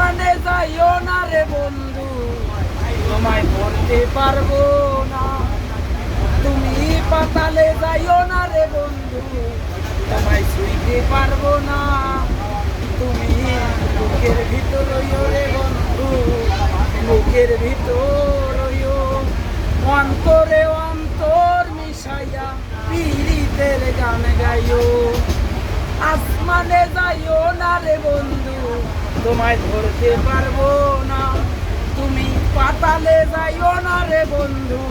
আসমানে যাইও না রে বন্ধু, তোমায় ধরতে পারবো না। তুমি পাতালে যাইও না রে বন্ধু, তোমায় ছুঁইতে পারবো না। তুমি বুকের ভিতর রইও রে বন্ধু, বুকের ভিতর রইও। অন্তরে অন্তর মিশাইয়া পীড়িতের গান গাইও। আসমানে যাইও না রে বন্ধু, তোমায় ধরতে পারবো না। তুমি পাতালে যাইও না রে বন্ধু,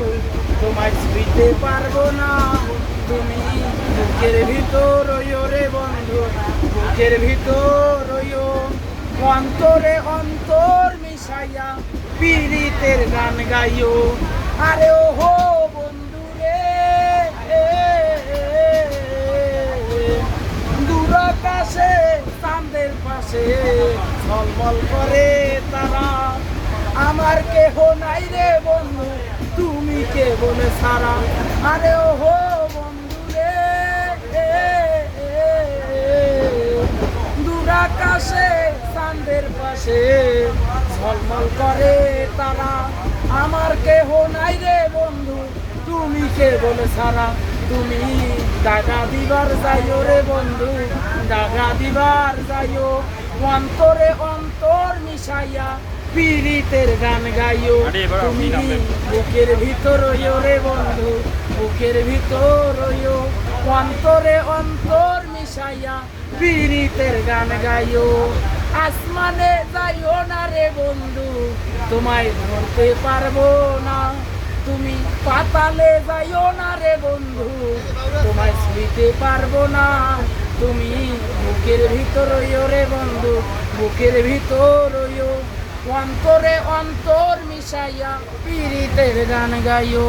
তোমায় ছুঁইতে পারবো না। তুমি বুকের ভিতর রইও রে বন্ধু, বুকের ভিতর রইও। অন্তরে অন্তর মিশাইয়া পীড়িতের গান গাইও। আরে ও হো বন্ধু রে, দূর আকাশে চাঁদের পাশে ঝলমল করে তারা। আমার কেহ নাই রে বন্ধু, তুমি কেবল সারা। আরে ও হো বন্ধু রে, দূর আকাশে চাঁদের পাশে ঝলমল করে তারা। আমার কেহ নাই রে বন্ধু, তুমি কেবল সারা। তুমি দাগা দিবার যাইও রে বন্ধু, দাগা দিবার যাইও। অন্তরে অন্তর মিশাইয়া পীড়িতের গান গাইও। তুমি বুকের ভিতর রইও রে বন্ধু, বুকের ভিতর রইও। অন্তরে অন্তর মিশাইয়া পীড়িতের গান গাইও। আসমানে যাইও না রে বন্ধু, তোমায় ধরতে পারবো না। তুমি পাতালে যাইও না রে বন্ধু, তোমায় ছুঁইতে পারবো না। তুমি বুকের ভিতর রইও রে বন্ধু, বুকের ভিতর রইও। অন্তরে অন্তর মিশাইয়া পীড়িতের গান গাইও।